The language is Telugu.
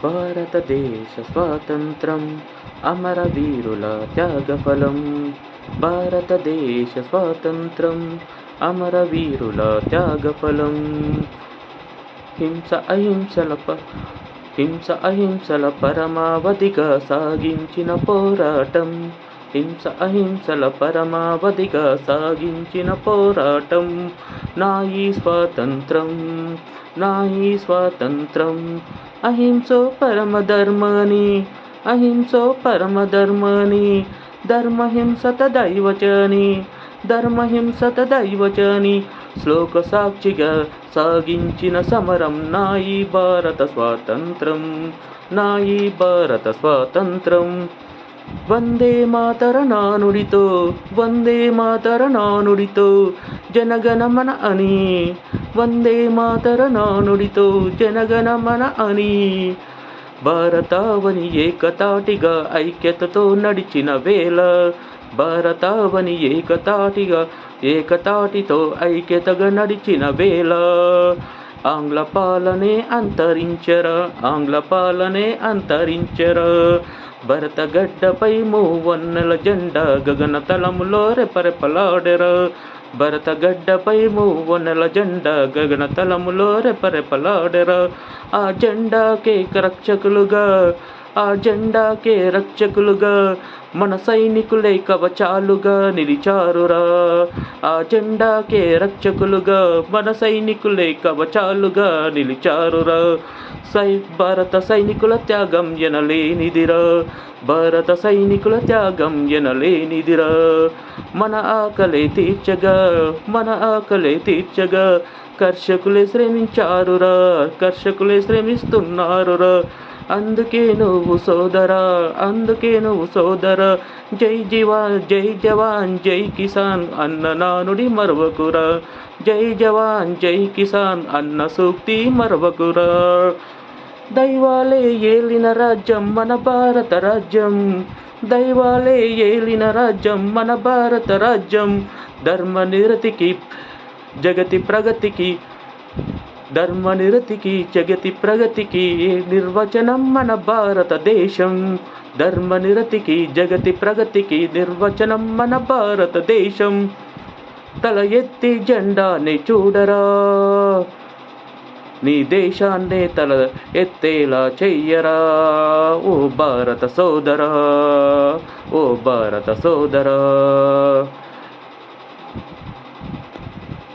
భారతదేశ స్వాతంత్రం అమరవీరుల త్యాగఫలం. భారతదేశ స్వాతంత్రం అమరవీరుల త్యాగఫలం. హింస అహింసల పరమావధిగా సాగించిన పోరాటం. హింస అహింసల పరమావధిగా సాగించిన పోరాటం. నా ఈ స్వాతంత్రం, నా ఈ స్వాతంత్రం అహింసో పరమధర్మని, అహింసో పరమధర్మని, ధర్మహింసత దైవచని, ధర్మహింసత దైవచని శ్లోక సాక్షిగా సాగించిన సమరం. నా ఈ భారత స్వాతంత్రం, నా ఈ భారత స్వాతంత్రం. వందే మాతర నానుడితో, వందే మాతర నానుడితో జనగణమన అని, వందే మాతర నానుడితో జనగణమన అని. భారతావని ఏకతాటిగా ఐక్యతతో నడిచిన వేళ, భారతావని ఏకతాటితో ఐక్యతగా నడిచిన వేళ. ఆంగ్ల పాలనే అంతరించరా, ఆంగ్ల పాలనే అంతరించరా. భరతగడ్డపై మూవన్నెల జెండా గగన తలములో రెపరెపలాడెరా. భరతగడ్డపై మూవన్నెల జెండా గగన తలములో రెపరెపలాడెరా. ఆ జెండాకే రక్షకులుగా, ఆ జెండాకే రక్షకులుగా మన సైనికులే కవచాలుగా నిలిచారురా. ఆ జెండాకే రక్షకులుగా మన సైనికులే కవచాలుగా నిలిచారురా. భారత సైనికుల త్యాగం ఎనలేనిదిరా, భారత సైనికుల త్యాగం ఎనలేనిదిరా. మన ఆకలే తీర్చగా, మన ఆకలే తీర్చగా కర్షకులే శ్రమించారురా, కర్షకులే శ్రమిస్తున్నారురా. అందుకే నువ్వు సోదరా, అందుకే నువ్వు సోదరా, జై జవాన్, జై జవాన్, జై కిసాన్ అన్న నానుడి మరవకురా. జై జవాన్, జై కిసాన్ అన్న సూక్తి మరవకురా. దైవాలే ఏలిన రాజ్యం మన భారత రాజ్యం, దైవాలే ఏలిన రాజ్యం మన భారత రాజ్యం. ధర్మనిరతికి జగతి ప్రగతికి, ధర్మనిరతికి జగతి ప్రగతికి నిర్వచనం మన భారతదేశం. ధర్మనిరతికి జగతి ప్రగతికి నిర్వచనం మన భారతదేశం. తల ఎత్తి జెండాని చూడరా, నీ దేశాన్నే తల ఎత్తేలా చెయ్యరా. ఓ భారత సోదరా, ఓ భారత సోదరా.